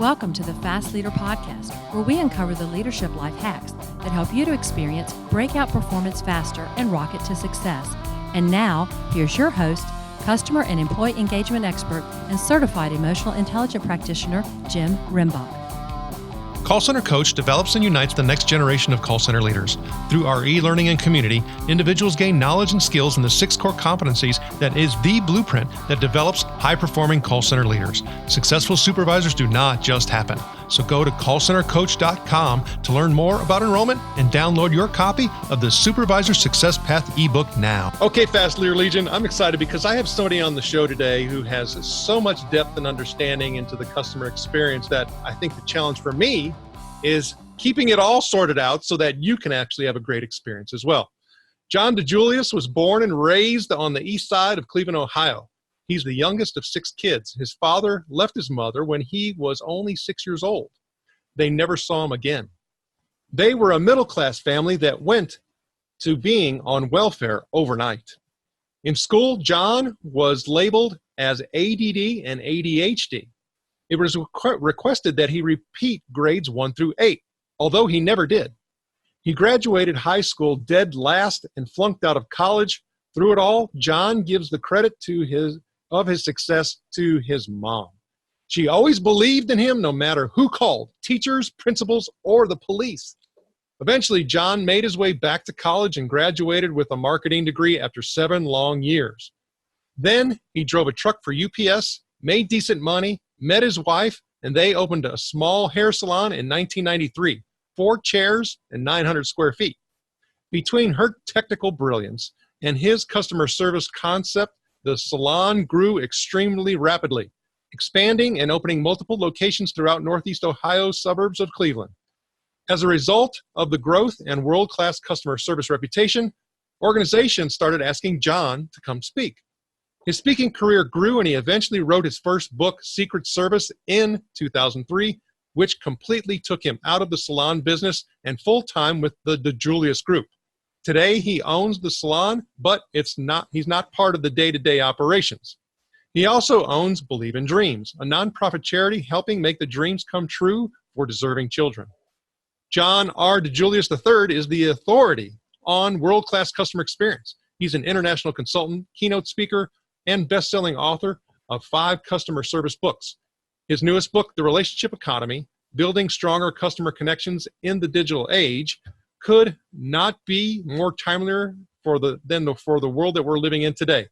Welcome to the Fast Leader Podcast, where we uncover the leadership life hacks that help you to experience breakout performance faster and rocket to success. And now, here's your host, customer and employee engagement expert and certified emotional intelligence practitioner, Jim Rimbach. Call Center Coach develops and unites the next generation of call center leaders. Through our e-learning and community, individuals gain knowledge and skills in the 6 core competencies that is the blueprint that develops high-performing call center leaders. Successful supervisors do not just happen. So go to callcentercoach.com to learn more about enrollment and download your copy of the Supervisor Success Path ebook now. Okay, Fast Leader Legion, I'm excited because I have somebody on the show today who has so much depth and understanding into the customer experience that I think the challenge for me is keeping it all sorted out so that you can actually have a great experience as well. John DiJulius was born and raised on the east side of Cleveland, Ohio. He's the youngest of 6 kids. His father left his mother when he was only 6 years old. They never saw him again. They were a middle-class family that went to being on welfare overnight. In school, John was labeled as ADD and ADHD. It was requested that he repeat grades 1 through 8, although he never did. He graduated high school dead last and flunked out of college. Through it all, John gives the credit of his success to his mom. She always believed in him no matter who called, teachers, principals, or the police. Eventually, John made his way back to college and graduated with a marketing degree after 7 long years. Then he drove a truck for UPS, made decent money, met his wife, and they opened a small hair salon in 1993, 4 chairs and 900 square feet. Between her technical brilliance and his customer service concept, the salon grew extremely rapidly, expanding and opening multiple locations throughout Northeast Ohio's suburbs of Cleveland. As a result of the growth and world-class customer service reputation, organizations started asking John to come speak. His speaking career grew, and he eventually wrote his first book, Secret Service, in 2003, which completely took him out of the salon business and full-time with the DiJulius Group. Today, he owns the salon, but he's not part of the day-to-day operations. He also owns Believe in Dreams, a nonprofit charity helping make the dreams come true for deserving children. John R. DiJulius III is the authority on world-class customer experience. He's an international consultant, keynote speaker, and best-selling author of 5 customer service books. His newest book, The Relationship Economy, Building Stronger Customer Connections in the Digital Age, could not be more timelier for the world that we're living in today.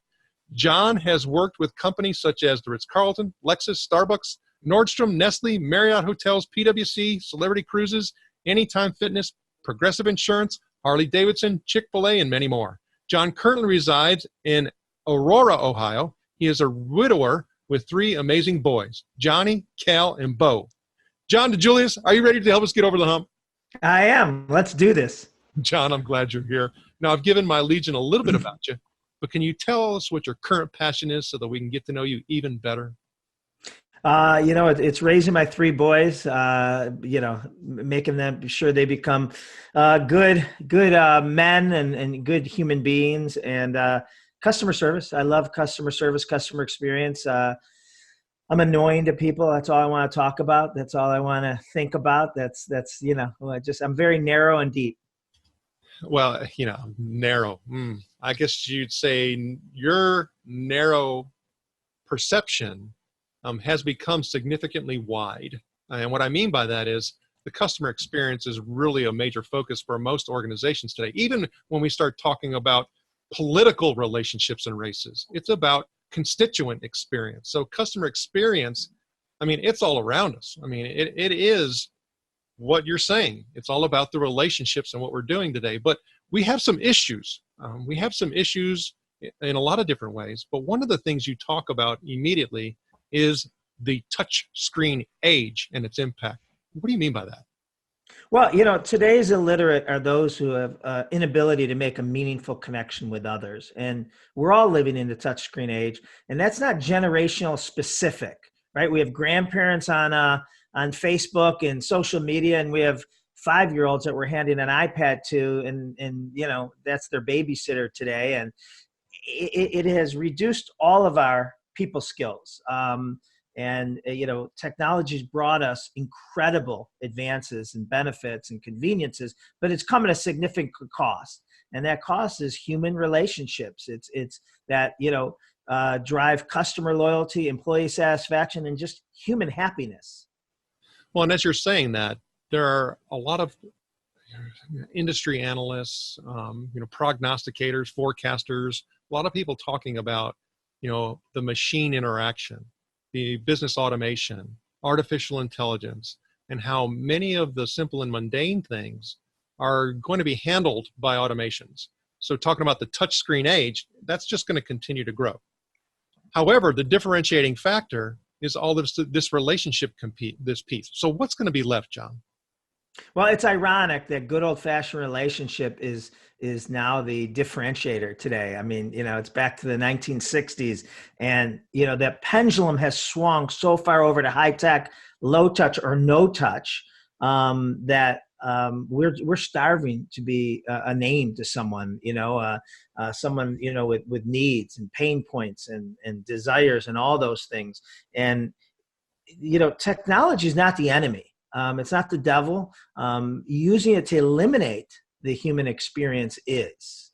John has worked with companies such as the Ritz-Carlton, Lexus, Starbucks, Nordstrom, Nestle, Marriott Hotels, PwC, Celebrity Cruises, Anytime Fitness, Progressive Insurance, Harley-Davidson, Chick-fil-A, and many more. John currently resides in Aurora, Ohio. He is a widower with 3 amazing boys, Johnny, Cal, and Bo. John DiJulius, are you ready to help us get over the hump? I am. Let's do this. John, I'm glad you're here. Now, I've given my Legion a little bit about you, but can you tell us what your current passion is so that we can get to know you even better? It's raising my 3 boys, making them sure they become good men and good human beings, and customer service. I love customer service, customer experience. I'm annoying to people. That's all I want to talk about. That's all I want to think about. I'm very narrow and deep. Well, narrow. I guess you'd say your narrow perception has become significantly wide. And what I mean by that is the customer experience is really a major focus for most organizations today. Even when we start talking about political relationships and races, it's about constituent experience. So customer experience, it's all around us. It is what you're saying. It's all about the relationships and what we're doing today. But we have some issues. We have some issues in a lot of different ways. But one of the things you talk about immediately is the touch screen age and its impact. What do you mean by that? Well, today's illiterate are those who have inability to make a meaningful connection with others. And we're all living in the touchscreen age. And that's not generational specific, right? We have grandparents on Facebook and social media, and we have 5-year-olds that we're handing an iPad to, and that's their babysitter today. And it has reduced all of our people skills. And, technology's brought us incredible advances and benefits and conveniences, but it's come at a significant cost. And that cost is human relationships. It's that, drive customer loyalty, employee satisfaction, and just human happiness. Well, and as you're saying that, there are a lot of industry analysts, prognosticators, forecasters, a lot of people talking about, the machine interaction, the business automation, artificial intelligence, and how many of the simple and mundane things are going to be handled by automations. So talking about the touchscreen age, that's just going to continue to grow. However, the differentiating factor is all this relationship this piece. So what's going to be left, John? Well, it's ironic that good old-fashioned relationship is now the differentiator today. I mean, it's back to the 1960s, and that pendulum has swung so far over to high tech, low touch or no touch, that we're starving to be a name to someone, someone with needs and pain points and desires and all those things. And technology is not the enemy. It's not the devil. Using it to eliminate the human experience is.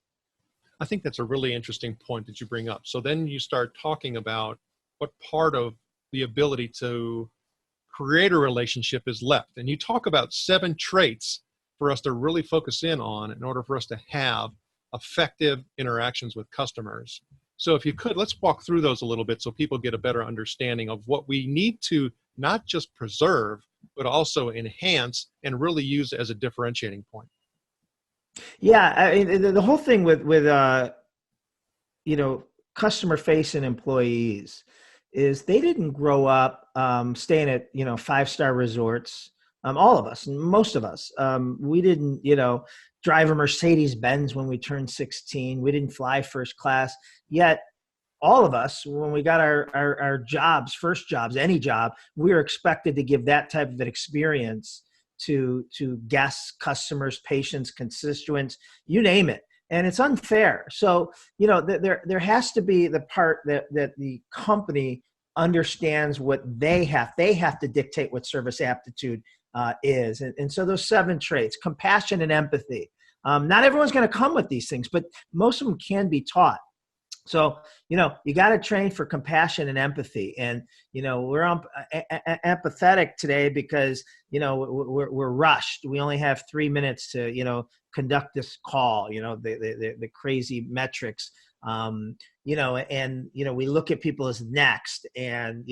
I think that's a really interesting point that you bring up. So then you start talking about what part of the ability to create a relationship is left. And you talk about 7 traits for us to really focus in on in order for us to have effective interactions with customers. So if you could, let's walk through those a little bit so people get a better understanding of what we need to not just preserve, but also enhance and really use as a differentiating point. Yeah, I mean, the whole thing with customer facing employees is they didn't grow up staying at 5-star resorts. All of us, most of us, we didn't drive a Mercedes Benz when we turned 16. We didn't fly first class. Yet all of us, when we got our jobs, first jobs, any job, we were expected to give that type of an experience to guests, customers, patients, constituents, you name it. And it's unfair. So, there has to be the part that the company understands what they have to dictate what service aptitude is. And so those 7 traits: compassion and empathy. Not everyone's going to come with these things, but most of them can be taught. So, you got to train for compassion and empathy. And, we're empathetic today because, we're rushed. We only have 3 minutes to, conduct this call, the crazy metrics, and, we look at people as next, and,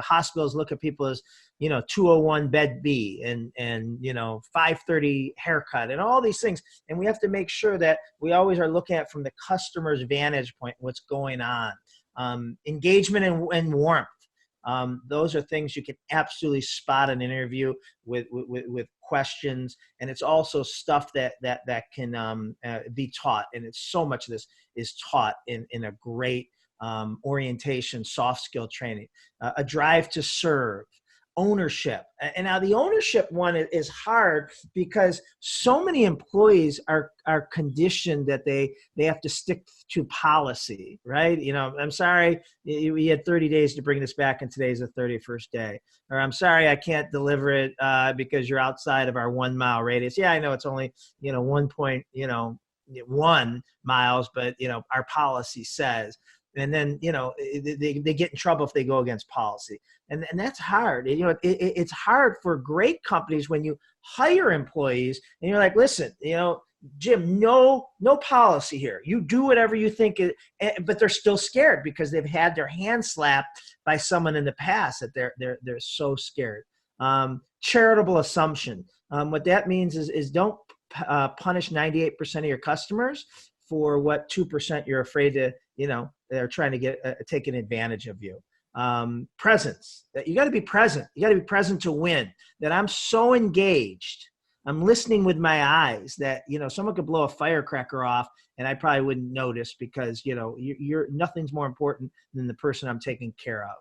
hospitals look at people as, 201 bed B and 530 haircut and all these things. And we have to make sure that we always are looking at from the customer's vantage point, what's going on. Engagement and warmth. Those are things you can absolutely spot in an interview with questions. And it's also stuff that can be taught. And it's so much of this is taught in a great orientation, soft skill training, a drive to serve, ownership. And now the ownership one is hard because so many employees are conditioned that they have to stick to policy, right? I'm sorry, we had 30 days to bring this back and today's the 31st day. Or I'm sorry, I can't deliver it because you're outside of our 1 mile radius. Yeah, I know it's only, 1 miles, but, our policy says. And then, they get in trouble if they go against policy. And that's hard. It's hard for great companies when you hire employees and you're like, listen, Jim, no policy here. You do whatever you think, but they're still scared because they've had their hand slapped by someone in the past that they're so scared. Charitable assumption. What that means is don't punish 98% of your customers for what 2% you're afraid to, they're trying to get taking advantage of you. Presence. You got to be present. You got to be present to win. That I'm so engaged. I'm listening with my eyes that, someone could blow a firecracker off and I probably wouldn't notice because, you're nothing's more important than the person I'm taking care of.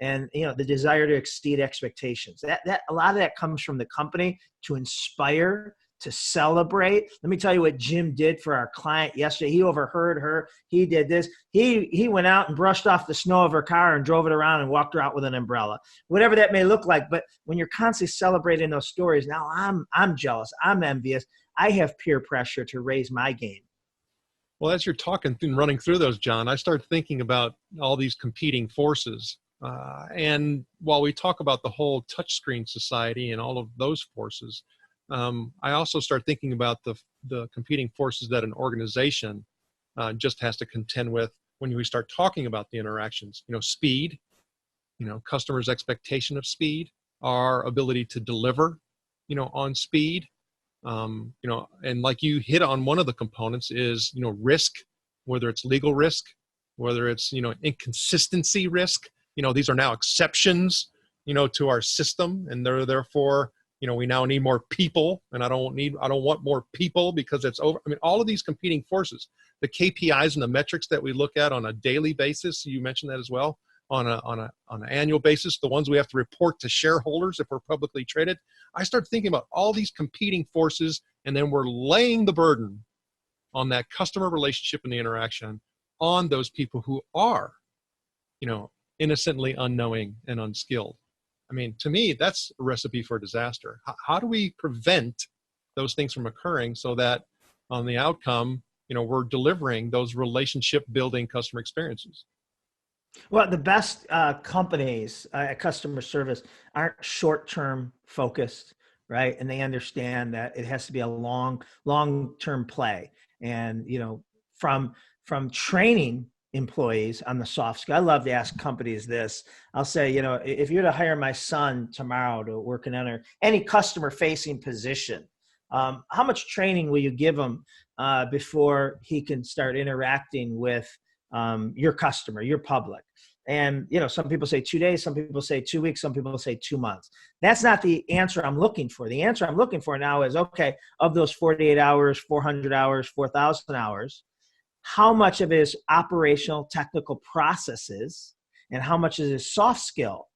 And, the desire to exceed expectations. That a lot of that comes from the company to inspire to celebrate. Let me tell you what Jim did for our client yesterday. He overheard her. He did this. He went out and brushed off the snow of her car and drove it around and walked her out with an umbrella, whatever that may look like. But when you're constantly celebrating those stories, now I'm jealous. I'm envious. I have peer pressure to raise my game. Well, as you're talking and running through those, John, I start thinking about all these competing forces. And while we talk about the whole touchscreen society and all of those forces, I also start thinking about the competing forces that an organization just has to contend with when we start talking about the interactions. Speed, customers' expectation of speed, our ability to deliver, on speed. And like you hit on, one of the components is, risk, whether it's legal risk, whether it's, inconsistency risk. These are now exceptions, to our system, and they're therefore, we now need more people, and I don't want more people because it's over. All of these competing forces, the KPIs and the metrics that we look at on a daily basis, you mentioned that as well, on an annual basis, the ones we have to report to shareholders if we're publicly traded. I start thinking about all these competing forces, and then we're laying the burden on that customer relationship and the interaction on those people who are, innocently unknowing and unskilled. To me, that's a recipe for disaster. How do we prevent those things from occurring so that on the outcome, we're delivering those relationship building customer experiences? Well, the best companies at customer service aren't short-term focused, right? And they understand that it has to be a long-term play. And, from training employees on the soft skill, I love to ask companies this. I'll say, if you're to hire my son tomorrow to work in any customer-facing position, how much training will you give him before he can start interacting with your customer, your public? And, some people say 2 days, some people say 2 weeks, some people say 2 months. That's not the answer I'm looking for. The answer I'm looking for now is, okay, of those 48 hours, 400 hours, 4,000 hours, how much of it is operational technical processes and how much is his soft skill,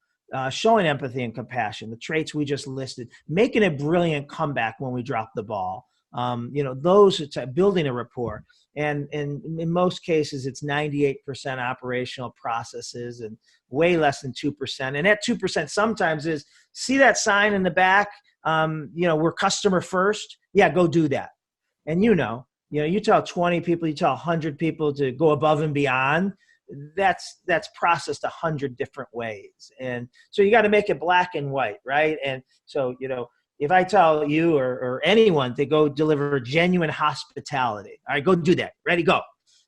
showing empathy and compassion, the traits we just listed, making a brilliant comeback when we drop the ball, those building a rapport. And in most cases, it's 98% operational processes and way less than 2%. And that 2% sometimes is, see that sign in the back, we're customer first. Yeah, go do that. And you tell 20 people, you tell 100 people to go above and beyond. That's processed 100 different ways. And so you got to make it black and white, right? And so, if I tell you or anyone to go deliver genuine hospitality, all right, go do that. Ready, go.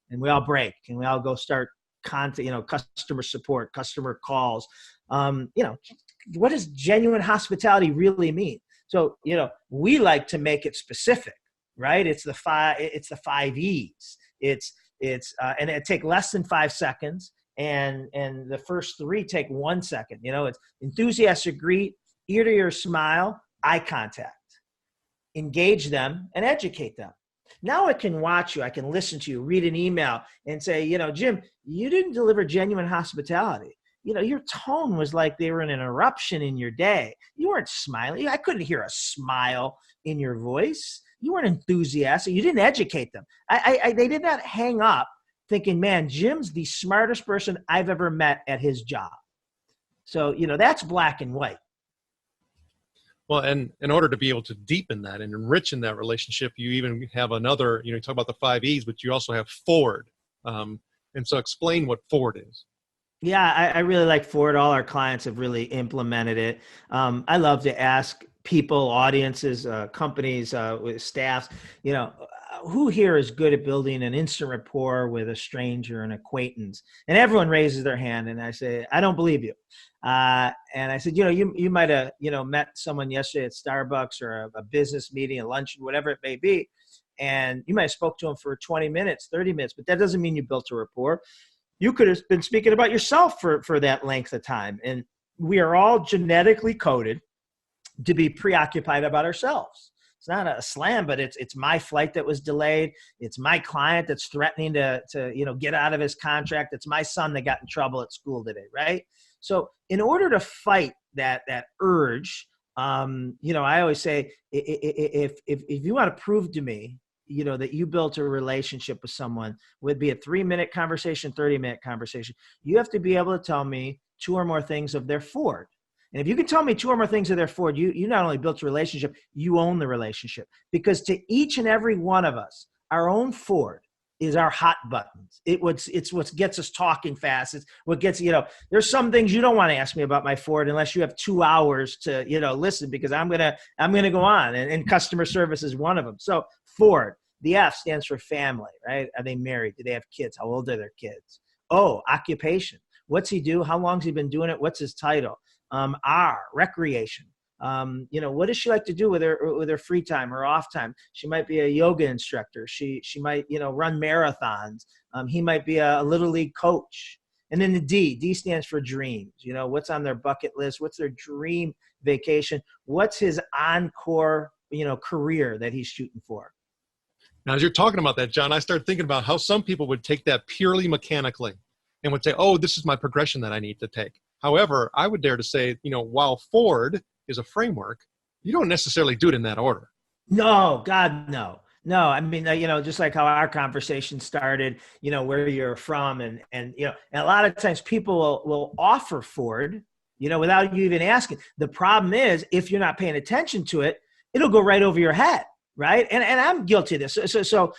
And we all break and we all go start customer support, customer calls. What does genuine hospitality really mean? So, we like to make it specific, right? It's the 5 E's. And it take less than 5 seconds. And the first 3 take 1 second. It's enthusiastic greet, ear to ear smile, eye contact, engage them and educate them. Now I can watch you, I can listen to you, read an email and say, Jim, you didn't deliver genuine hospitality. Your tone was like they were in an eruption in your day. You weren't smiling. I couldn't hear a smile in your voice. You weren't enthusiastic. You didn't educate them. They did not hang up thinking, man, Jim's the smartest person I've ever met at his job. So, that's black and white. Well, and in order to be able to deepen that and enrich in that relationship, you even have another, you talk about the 5 E's, but you also have forward. And so explain what forward is. Yeah, I really like forward. All our clients have really implemented it. I love to ask people, audiences, companies, with staffs, who here is good at building an instant rapport with a stranger, an acquaintance? And everyone raises their hand and I say, I don't believe you. And I said, you might have, met someone yesterday at Starbucks or a business meeting, a luncheon, whatever it may be. And you might have spoke to them for 20 minutes, 30 minutes, but that doesn't mean you built a rapport. You could have been speaking about yourself for that length of time. And we are all genetically coded to be preoccupied about ourselves. It's not a slam, but it's my flight that was delayed. It's my client that's threatening to get out of his contract. It's my son that got in trouble at school today, right? So in order to fight that urge I always say, if you want to prove to me, that you built a relationship with someone, would be a 3-minute conversation, 30-minute conversation, you have to be able to tell me 2 or more things of their Ford. And if you can tell me 2 or more things of their Ford, you not only built a relationship, you own the relationship. Because to each and every one of us, our own Ford is our hot buttons. It's what gets us talking fast. It's what gets, there's some things you don't want to ask me about my Ford unless you have 2 hours to, listen, because I'm going to go on, and customer service is one of them. So Ford, the F stands for family, right? Are they married? Do they have kids? How old are their kids? O, occupation. What's he do? How long's he been doing it? What's his title? R, recreation. What does she like to do with her free time or off time? She might be a yoga instructor. She might, run marathons. He might be a little league coach. And then the D stands for dreams. What's on their bucket list? What's their dream vacation? What's his encore, career that he's shooting for? Now, as you're talking about that, John, I started thinking about how some people would take that purely mechanically and would say, oh, this is my progression that I need to take. However, I would dare to say, while Ford is a framework, you don't necessarily do it in that order. No, God, no. No, I mean, just like how our conversation started, where you're from, and a lot of times people will offer Ford, without you even asking. The problem is, if you're not paying attention to it, it'll go right over your head, right? And I'm guilty of this. So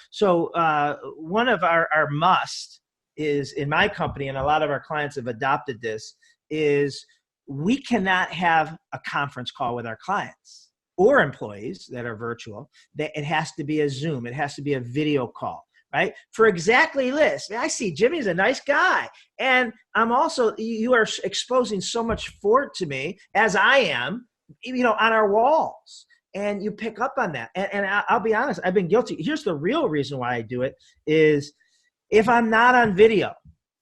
one of our must is in my company, and a lot of our clients have adopted this, is we cannot have a conference call with our clients or employees that are virtual. That it has to be a Zoom. It has to be a video call, right? For exactly this. I see Jimmy's a nice guy. And I'm also, you are exposing so much Ford to me, as I am, on our walls. And you pick up on that. And I'll be honest, I've been guilty. Here's the real reason why I do it is, if I'm not on video,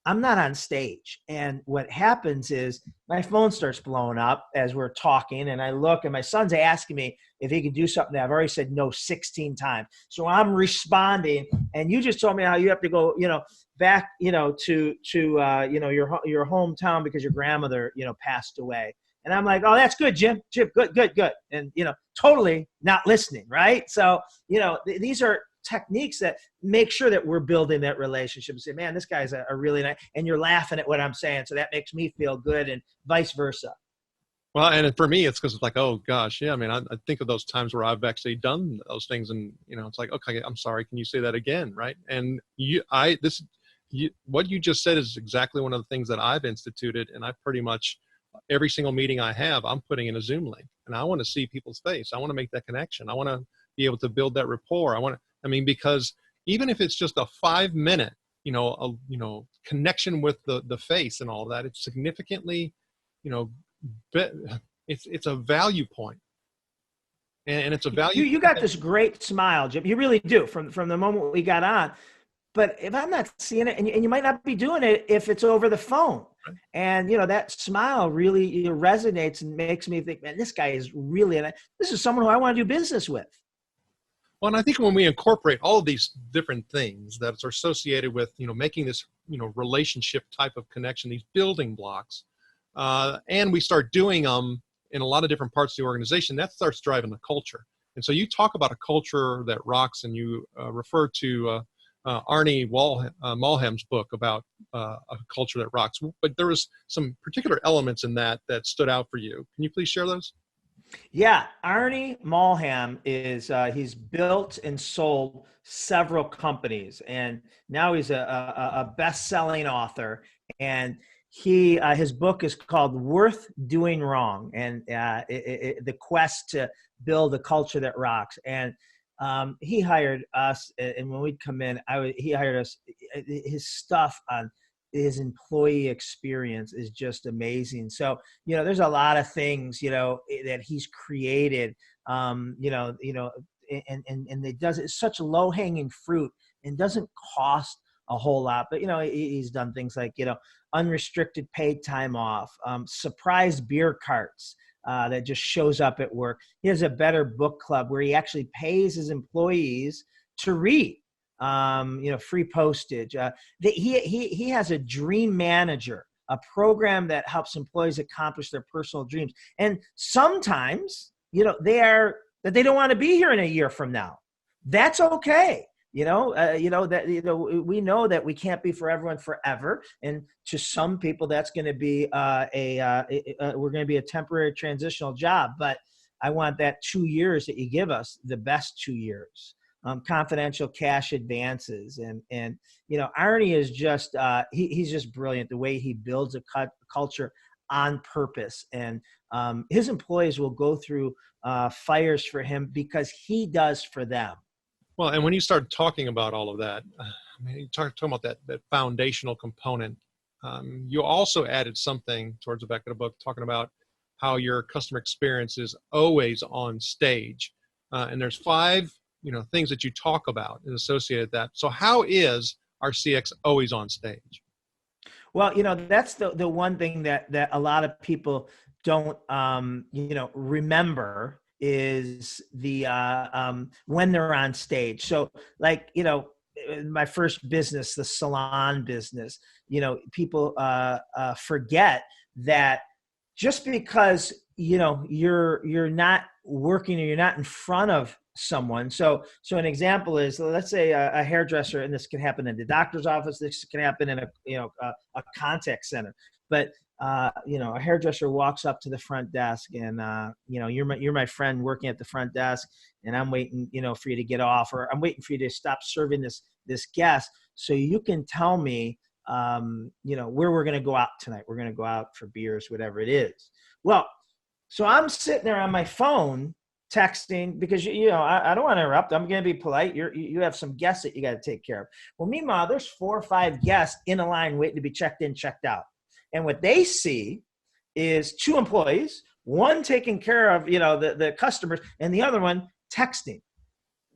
I'm not on stage. And what happens is my phone starts blowing up as we're talking, and I look, and my son's asking me if he can do something that I've already said no 16 times. So I'm responding, and you just told me how you have to go, back, to your hometown because your grandmother, passed away. And I'm like, oh, that's good, Jim. Good. And, totally not listening, right? So, these are techniques that make sure that we're building that relationship and say, man, this guy's a really nice, and you're laughing at what I'm saying. So that makes me feel good, and vice versa. Well, and for me, it's because it's like, oh gosh, yeah. I mean, I think of those times where I've actually done those things, and it's like, okay, I'm sorry, can you say that again, right? And what you just said is exactly one of the things that I've instituted, and I pretty much every single meeting I have, I'm putting in a Zoom link, and I want to see people's face. I want to make that connection. I want to be able to build that rapport. Because even if it's just a 5-minute, connection with the face and all of that, it's significantly, it's a value point. And it's a value. You got this great smile, Jim. You really do from the moment we got on. But if I'm not seeing it, and you might not be doing it if it's over the phone. Right. And, that smile really resonates and makes me think, man, this guy is really, this is someone who I want to do business with. Well, and I think when we incorporate all of these different things that are associated with, making this, relationship type of connection, these building blocks, and we start doing them in a lot of different parts of the organization, that starts driving the culture. And so you talk about a culture that rocks, and you refer to Arnie Mallham's book about a culture that rocks. But there was some particular elements in that stood out for you. Can you please share those? Yeah, Arnie Mallham is he's built and sold several companies, and now he's a best-selling author. And his book is called "Worth Doing Wrong," and the quest to build a culture that rocks. And he hired us, and when we'd come in, he hired us. His stuff on his employee experience is just amazing. So, there's a lot of things, that he's created, and it does, it's such low hanging fruit and doesn't cost a whole lot, but, he's done things like, unrestricted paid time off, surprise beer carts, that just shows up at work. He has a better book club where he actually pays his employees to read. Free postage. He has a dream manager a program that helps employees accomplish their personal dreams. And sometimes, they don't want to be here in a year from now. That's okay. We know that we can't be for everyone forever. And to some people, that's going to be we're going to be a temporary transitional job. But I want that 2 years that you give us, the best 2 years, confidential cash advances. And Arnie is just, he's just brilliant. The way he builds a culture on purpose. And his employees will go through fires for him because he does for them. Well, and when you start talking about all of that, you talking about that foundational component, you also added something towards the back of the book talking about how your customer experience is always on stage. And there's 5, things that you talk about and associated that. So how is our CX always on stage? Well, that's the one thing that a lot of people don't, remember is the when they're on stage. So like, my first business, the salon business, people forget that just because, you're not working or you're not in front of someone. So an example is, let's say a hairdresser, and this can happen in the doctor's office. This can happen in a contact center, but a hairdresser walks up to the front desk and, you're my friend working at the front desk, and I'm waiting, for you to get off, or I'm waiting for you to stop serving this guest so you can tell me, where we're going to go out tonight. We're going to go out for beers, whatever it is. Well, so I'm sitting there on my phone texting because, I don't want to interrupt. I'm going to be polite. You have some guests that you got to take care of. Well, meanwhile, there's 4 or 5 guests in a line waiting to be checked in, checked out. And what they see is 2 employees, one taking care of, the customers, and the other one texting.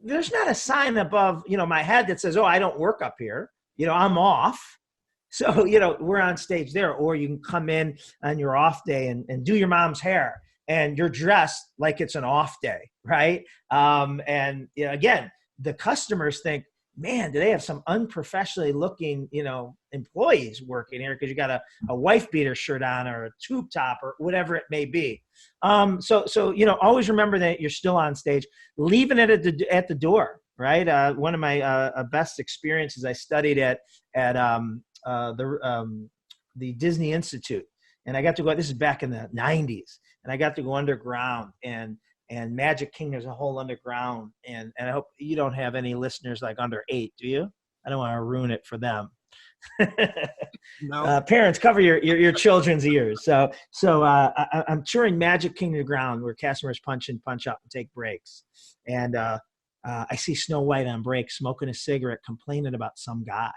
There's not a sign above, my head that says, oh, I don't work up here. I'm off. So, we're on stage there. Or you can come in on your off day and do your mom's hair, and you're dressed like it's an off day, right? Again, the customers think, man, do they have some unprofessionally looking, employees working here, because you got a wife beater shirt on or a tube top or whatever it may be. So always remember that you're still on stage, leaving it at the door, right? One of my best experiences, I studied at the Disney Institute, and I got to go, this is back in the 90s, and I got to go underground, and Magic Kingdom, there's a whole underground, and I hope you don't have any listeners like under 8, do you? I don't want to ruin it for them. No. Parents, cover your children's ears. So I'm touring Magic Kingdom ground where customers punch in, punch out, and take breaks. And I see Snow White on break smoking a cigarette, complaining about some guy.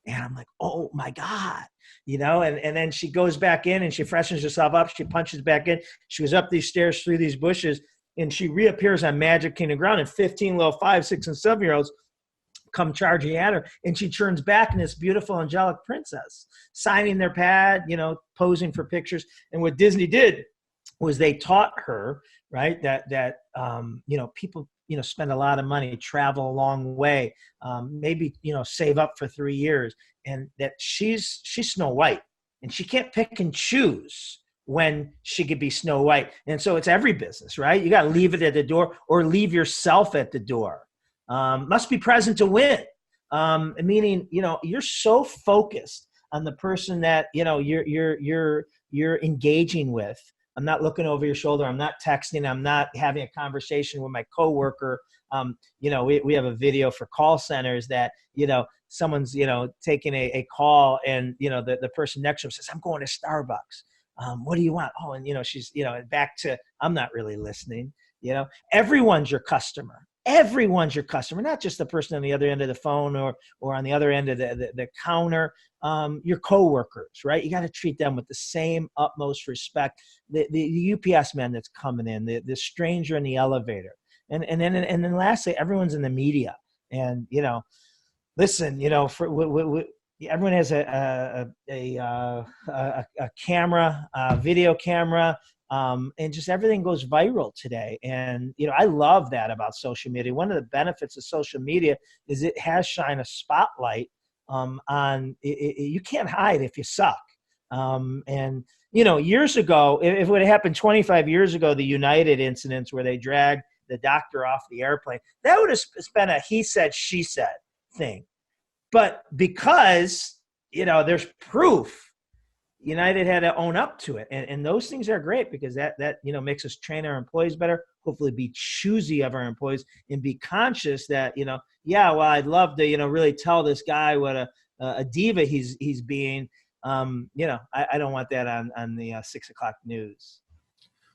And I'm like, oh my God, and then she goes back in and she freshens herself up. She punches back in. She goes up these stairs through these bushes, and she reappears on Magic Kingdom ground, and 15 little 5, 6, and 7-year-olds come charging at her, and she turns back in this beautiful angelic princess, signing their pad, posing for pictures. And what Disney did was they taught her, right, that people, spend a lot of money, travel a long way, maybe, save up for 3 years, and that she's Snow White, and she can't pick and choose when she could be Snow White. And so it's every business, right? You got to leave it at the door, or leave yourself at the door. Must be present to win. Meaning, you're so focused on the person that, you're engaging with. I'm not looking over your shoulder. I'm not texting. I'm not having a conversation with my coworker. We have a video for call centers that, someone's, taking a call, and, the person next to him says, I'm going to Starbucks. What do you want? Oh, and, she's, back to, I'm not really listening. Everyone's your customer. Everyone's your customer, not just the person on the other end of the phone or on the other end of the counter. Your coworkers, right? You got to treat them with the same utmost respect. The UPS man that's coming in, the stranger in the elevator, and then lastly, everyone's in the media. And listen, everyone has a camera, a video camera. And just everything goes viral today. And, I love that about social media. One of the benefits of social media is it has shined a spotlight on, you can't hide if you suck. And, years ago, if it would have happened 25 years ago, the United incidents where they dragged the doctor off the airplane, that would have been a he said, she said thing. But because, there's proof, United had to own up to it. And those things are great because that makes us train our employees better, hopefully be choosy of our employees and be conscious that, I'd love to, really tell this guy what a diva he's being. I don't want that on the 6 o'clock news.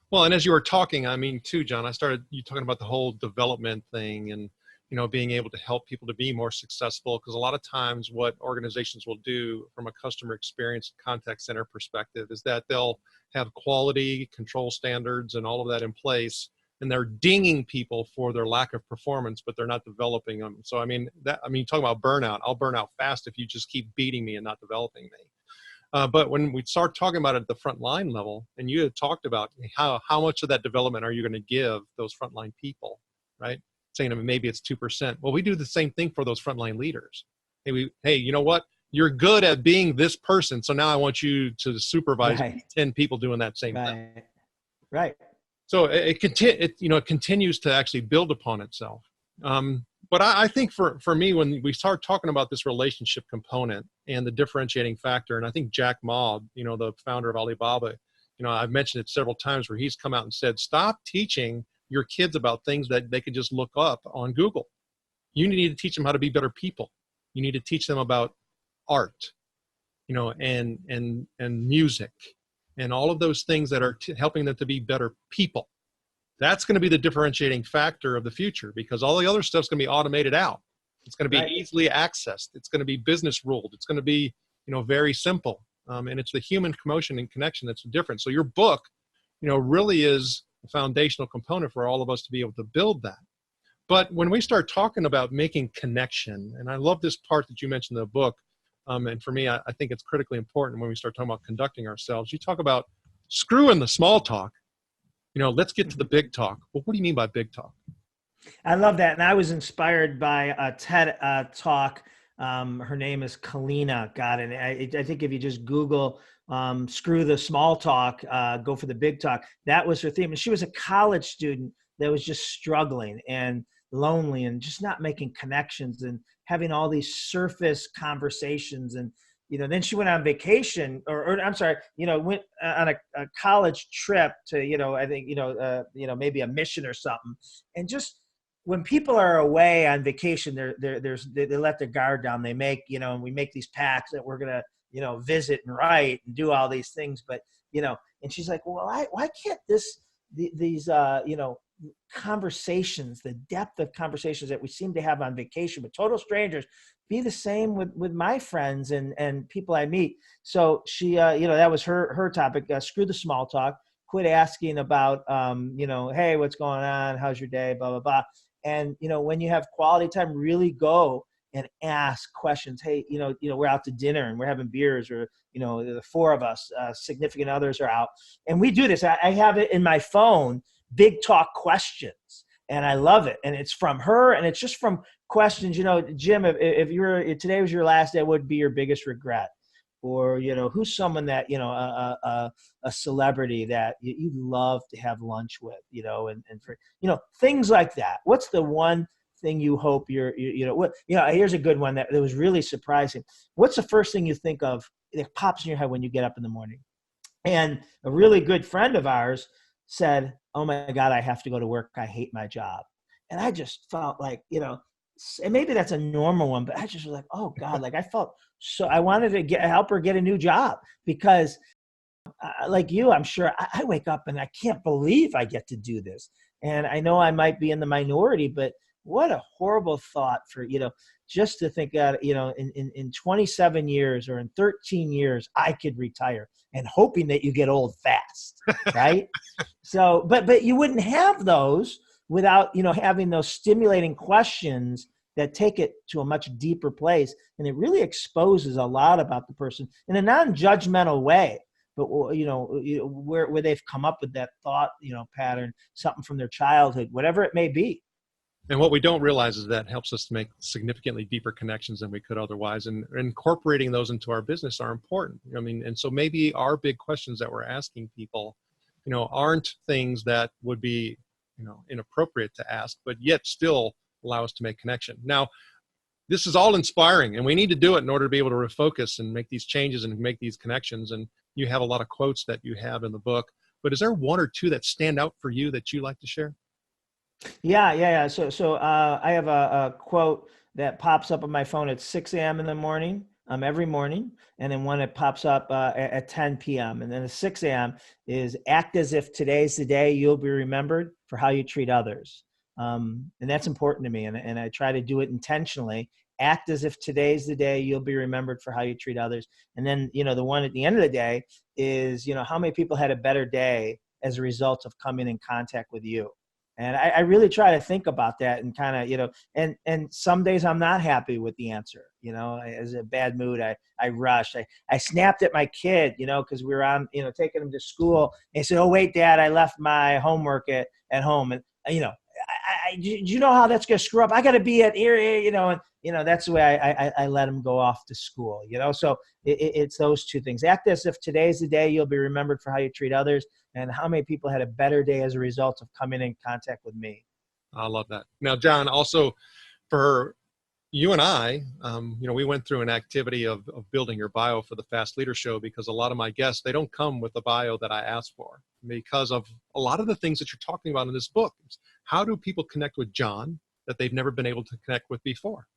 Well, and as you were talking, too, John, I started you talking about the whole development thing and, being able to help people to be more successful. Because a lot of times what organizations will do from a customer experience contact center perspective is that they'll have quality control standards and all of that in place. And they're dinging people for their lack of performance, but they're not developing them. So, you talk about burnout. I'll burn out fast if you just keep beating me and not developing me. But when we start talking about it at the frontline level, and you had talked about how much of that development are you going to give those frontline people, right? Saying maybe it's 2%. Well, we do the same thing for those frontline leaders. Hey, you know what? You're good at being this person, so now I want you to supervise 10 people doing that same thing. Right. So it continues to actually build upon itself. But I think for me, when we start talking about this relationship component and the differentiating factor, and I think Jack Ma, the founder of Alibaba, I've mentioned it several times where he's come out and said, stop teaching your kids about things that they could just look up on Google. You need to teach them how to be better people. You need to teach them about art, and music and all of those things that are helping them to be better people. That's going to be the differentiating factor of the future because all the other stuff's going to be automated out. It's going to be easily accessed. It's going to be business ruled. It's going to be, very simple. And it's the human commotion and connection that's different. So your book, really is a foundational component for all of us to be able to build that. But when we start talking about making connection, and I love this part that you mentioned in the book, and for me, I think it's critically important when we start talking about conducting ourselves. You talk about screwing the small talk. Let's get to the big talk. Well, what do you mean by big talk? I love that. And I was inspired by a TED talk. Her name is Kalina. I think if you just Google screw the small talk, go for the big talk, that was her theme. And she was a college student that was just struggling and lonely and just not making connections and having all these surface conversations. And then she went on vacation, or I'm sorry, went on a college trip to, I think, maybe a mission or something. And just when people are away on vacation, they let their guard down. They make, and we make these pacts that we're going to, visit and write and do all these things. But, and she's like, well, why can't these conversations, the depth of conversations that we seem to have on vacation with total strangers, be the same with my friends and people I meet. So she, that was her topic. Screw the small talk. Quit asking about, hey, what's going on? How's your day? Blah, blah, blah. And, when you have quality time, really go and ask questions. Hey, we're out to dinner and we're having beers, or, the four of us, significant others are out. And we do this. I have it in my phone, big talk questions. And I love it. And it's from her, and it's just from questions, Jim, if today was your last day, what would be your biggest regret? Or, who's someone that, a celebrity that you'd love to have lunch with, and for, things like that. What's the one thing you hope here's a good one that was really surprising. What's the first thing you think of that pops in your head when you get up in the morning? And a really good friend of ours said, oh my God, I have to go to work. I hate my job. And I just felt like, and maybe that's a normal one, but I just was like, oh God, like I felt so, I wanted to help her get a new job because like you, I'm sure I wake up and I can't believe I get to do this. And I know I might be in the minority, but what a horrible thought for, just to think that, in 27 years or in 13 years, I could retire, and hoping that you get old fast. Right. So, but you wouldn't have those without, having those stimulating questions that take it to a much deeper place. And it really exposes a lot about the person in a non-judgmental way, but, where they've come up with that thought, pattern, something from their childhood, whatever it may be. And what we don't realize is that helps us to make significantly deeper connections than we could otherwise. And incorporating those into our business are important. I mean, and so maybe our big questions that we're asking people, aren't things that would be, inappropriate to ask, but yet still allow us to make connection. Now, this is all inspiring, and we need to do it in order to be able to refocus and make these changes and make these connections. And you have a lot of quotes that you have in the book, but is there one or two that stand out for you that you like to share? Yeah. So I have a quote that pops up on my phone at 6 a.m. in the morning, every morning. And then one that pops up at 10 p.m. And then the 6 a.m. is act as if today's the day you'll be remembered for how you treat others. And that's important to me. And I try to do it intentionally. Act as if today's the day you'll be remembered for how you treat others. And then, the one at the end of the day is, how many people had a better day as a result of coming in contact with you. And I really try to think about that and kind of, and some days I'm not happy with the answer, as a bad mood, I rushed. I snapped at my kid, because we were on, taking him to school. And he said, "Oh, wait, Dad, I left my homework at home." And, do you know how that's going to screw up? I got to be at here, and, that's the way I let him go off to school, So it's those two things. Act as if today's the day you'll be remembered for how you treat others, and how many people had a better day as a result of coming in contact with me. I love that. Now, John, also for you and I, we went through an activity of building your bio for the Fast Leader Show, because a lot of my guests, they don't come with the bio that I asked for because of a lot of the things that you're talking about in this book. How do people connect with John that they've never been able to connect with before?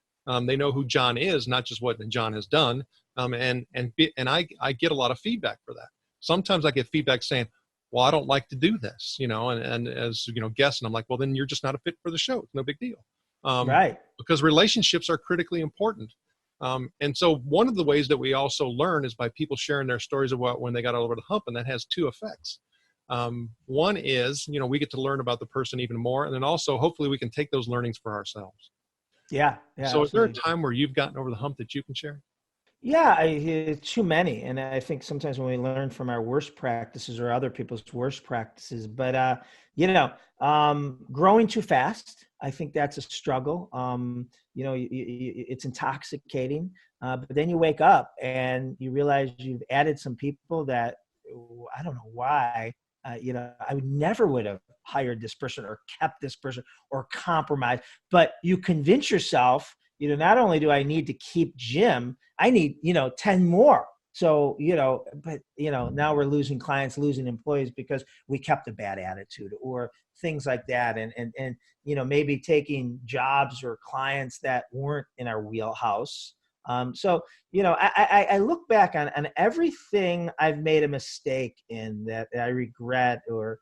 They know who John is, not just what John has done. And I get a lot of feedback for that. Sometimes I get feedback saying, "Well, I don't like to do this," and as guests, and I'm like, "Well, then you're just not a fit for the show. It's no big deal." Right. Because relationships are critically important. And so one of the ways that we also learn is by people sharing their stories about when they got over the hump, and that has two effects. One is, we get to learn about the person even more, and then also hopefully we can take those learnings for ourselves. Yeah. So Absolutely. is there a time where you've gotten over the hump that you can share? Yeah, too many. And I think sometimes when we learn from our worst practices or other people's worst practices, but, growing too fast, I think that's a struggle. It's intoxicating, but then you wake up and you realize you've added some people that I don't know why, I would have hired this person or kept this person or compromised, but you convince yourself, not only do I need to keep Jim, I need, 10 more. So, but, now we're losing clients, losing employees because we kept a bad attitude or things like that. And maybe taking jobs or clients that weren't in our wheelhouse. So, I look back on everything I've made a mistake in that I regret or,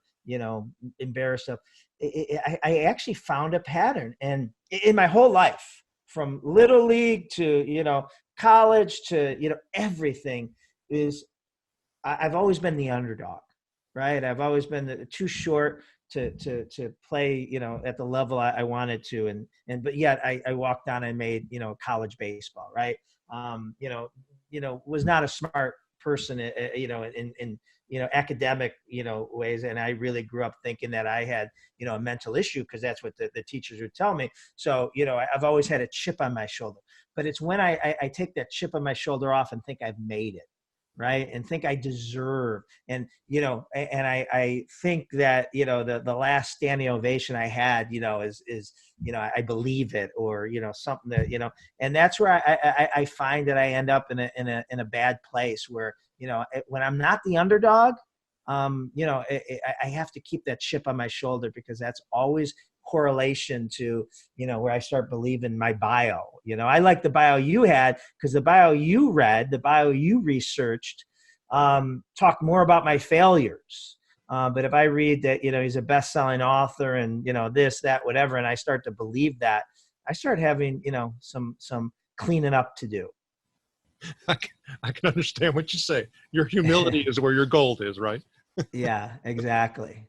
embarrassed of. I actually found a pattern, and in my whole life, from little league to, college to, everything is, I've always been the underdog, right? I've always been too short to play, at the level I wanted to. But yet I walked on and made, college baseball, right? Was not a smart person, in academic, ways. And I really grew up thinking that I had, a mental issue because that's what the teachers would tell me. So, I've always had a chip on my shoulder, but it's when I take that chip on my shoulder off and think I've made it, right? And think I deserve, and, and I think that, the last standing ovation I had, is, I believe it, or, something that, and that's where I find that I end up in a bad place where, when I'm not the underdog, I have to keep that chip on my shoulder because that's always correlation to, where I start believing my bio. I like the bio you had because the bio you read, the bio you researched, talked more about my failures. But if I read that, he's a best-selling author and, this, that, whatever, and I start to believe that, I start having, some cleaning up to do. I can understand what you say. Your humility is where your gold is, right? Yeah, exactly.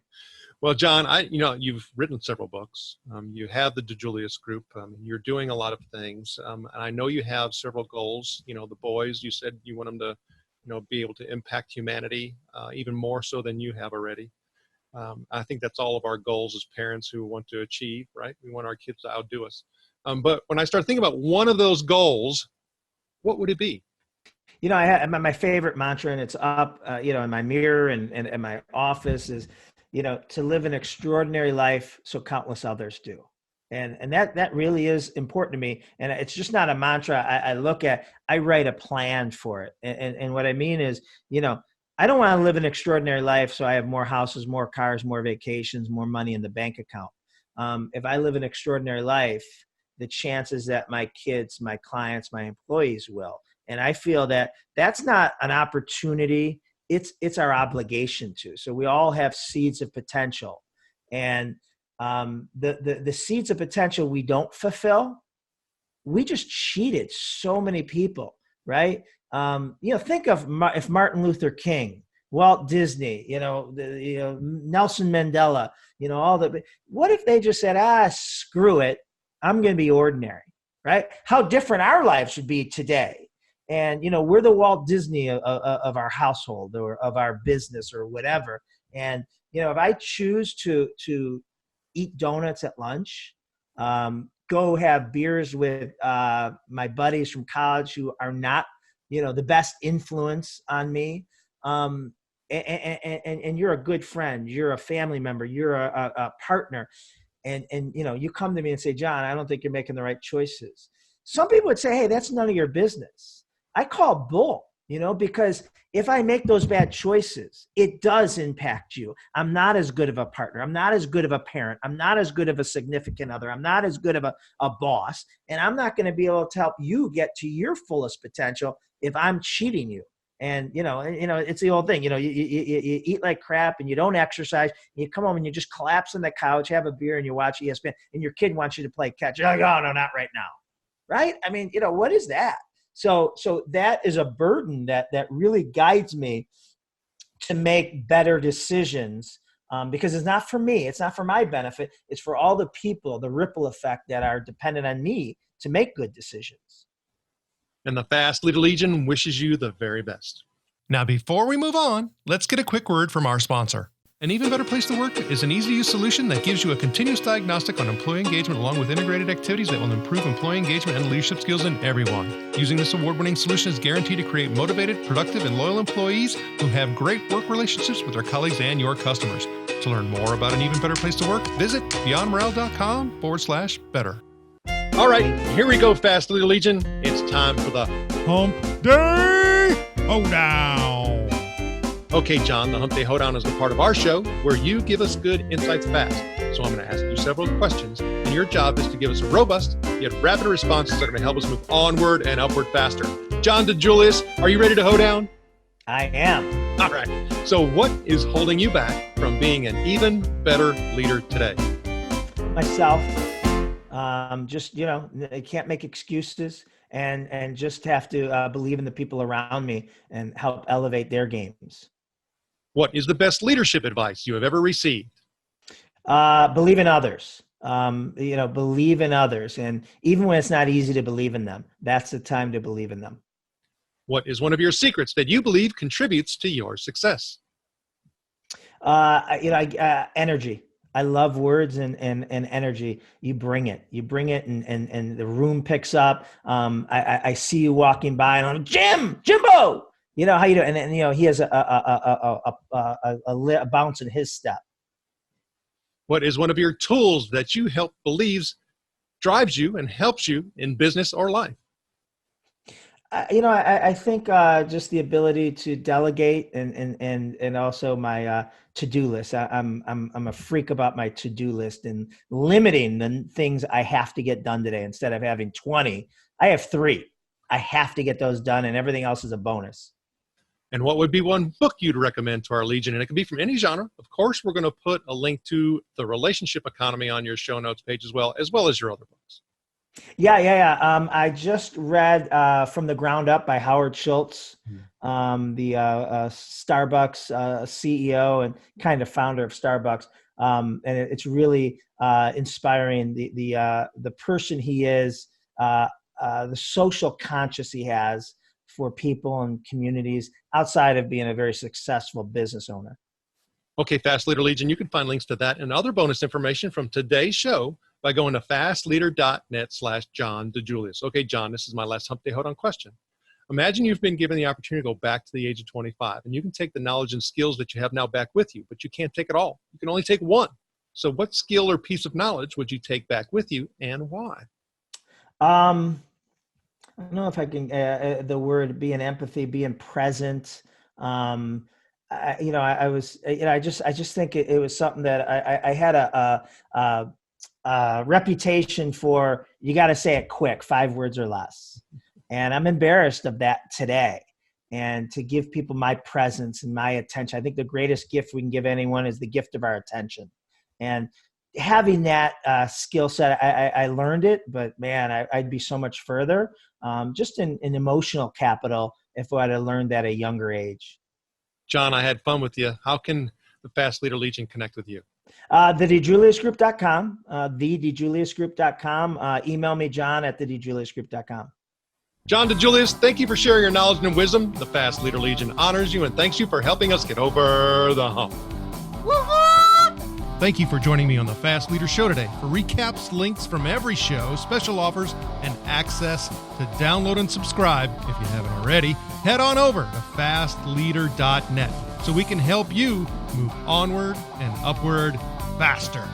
Well, John, you've written several books. You have the DiJulius group. You're doing a lot of things. And I know you have several goals. The boys, you said you want them to, be able to impact humanity even more so than you have already. I think that's all of our goals as parents who want to achieve, right? We want our kids to outdo us. But when I start thinking about one of those goals, what would it be? I have my favorite mantra, and it's up, in my mirror and in my office is, to live an extraordinary life so countless others do. And that really is important to me. And it's just not a mantra I write a plan for it. And what I mean is, I don't want to live an extraordinary life so I have more houses, more cars, more vacations, more money in the bank account. If I live an extraordinary life, the chances that my kids, my clients, my employees will. And I feel that that's not an opportunity. It's our obligation to. So we all have seeds of potential. And the seeds of potential we don't fulfill, we just cheated so many people, right? Think of if Martin Luther King, Walt Disney, Nelson Mandela, what if they just said, screw it, I'm going to be ordinary, right? How different our lives would be today. And, we're the Walt Disney of our household or of our business or whatever. And, if I choose to eat donuts at lunch, go have beers with my buddies from college who are not, the best influence on me. And you're a good friend, you're a family member, you're a partner. And you come to me and say, John, I don't think you're making the right choices. Some people would say, hey, that's none of your business. I call bull, because if I make those bad choices, it does impact you. I'm not as good of a partner. I'm not as good of a parent. I'm not as good of a significant other. I'm not as good of a boss. And I'm not going to be able to help you get to your fullest potential if I'm cheating you. And, it's the old thing, you eat like crap and you don't exercise. And you come home and you just collapse on the couch, have a beer and you watch ESPN and your kid wants you to play catch. You're like, oh, no, not right now. Right? I mean, what is that? So that is a burden that really guides me to make better decisions because it's not for me. It's not for my benefit. It's for all the people, the ripple effect that are dependent on me to make good decisions. And the Fast Leader Legion wishes you the very best. Now, before we move on, let's get a quick word from our sponsor. An Even Better Place to Work is an easy-to-use solution that gives you a continuous diagnostic on employee engagement along with integrated activities that will improve employee engagement and leadership skills in everyone. Using this award-winning solution is guaranteed to create motivated, productive, and loyal employees who have great work relationships with their colleagues and your customers. To learn more about An Even Better Place to Work, visit beyondmorale.com/better. All right, here we go, Fast Leader Legion. It's time for the Hump Day Hoedown. Okay, John, the Hump Day Hoedown is the part of our show where you give us good insights fast. So I'm going to ask you several questions, and your job is to give us robust yet rapid responses that are going to help us move onward and upward faster. John DiJulius, are you ready to hoe down? I am. All right. So what is holding you back from being an even better leader today? Myself. I can't make excuses and just have to believe in the people around me and help elevate their games. What is the best leadership advice you have ever received? Believe in others. Believe in others. And even when it's not easy to believe in them, that's the time to believe in them. What is one of your secrets that you believe contributes to your success? Energy. I love words and energy. You bring it and the room picks up. I see you walking by and I'm Jimbo, how you do? And he has a bounce in his step. What is one of your tools that you believes drives you and helps you in business or life? I think just the ability to delegate and also my to-do list. I'm a freak about my to-do list and limiting the things I have to get done today. Instead of having 20, I have 3. I have to get those done, and everything else is a bonus. And what would be one book you'd recommend to our Legion? And it could be from any genre. Of course, we're going to put a link to The Relationship Economy on your show notes page as well as your other books. Yeah. I just read From the Ground Up by Howard Schultz, the Starbucks CEO and kind of founder of Starbucks. And it's really inspiring. The person he is, the social conscience he has for people and communities outside of being a very successful business owner. Okay, Fast Leader Legion, you can find links to that and other bonus information from today's show by going to fastleader.net/John DiJulius. Okay, John, this is my last Hump Day Hold On question. Imagine you've been given the opportunity to go back to the age of 25, and you can take the knowledge and skills that you have now back with you, but you can't take it all. You can only take one. So what skill or piece of knowledge would you take back with you, and why? I don't know if I can, the word being empathy, being present. I just think it was something that I had a reputation for. You got to say it quick, 5 words or less. And I'm embarrassed of that today. And to give people my presence and my attention, I think the greatest gift we can give anyone is the gift of our attention. And having that skill set, I learned it, but man, I'd be so much further just in emotional capital if I had learned that at a younger age. John, I had fun with you. How can the Fast Leader Legion connect with you? DiJuliusGroup.com, DiJuliusGroup.com. Email me, John, at DiJuliusGroup.com. John DiJulius, thank you for sharing your knowledge and wisdom. The Fast Leader Legion honors you and thanks you for helping us get over the hump. Thank you for joining me on the Fast Leader Show today. For recaps, links from every show, special offers, and access to download and subscribe, if you haven't already, head on over to fastleader.net so we can help you move onward and upward faster.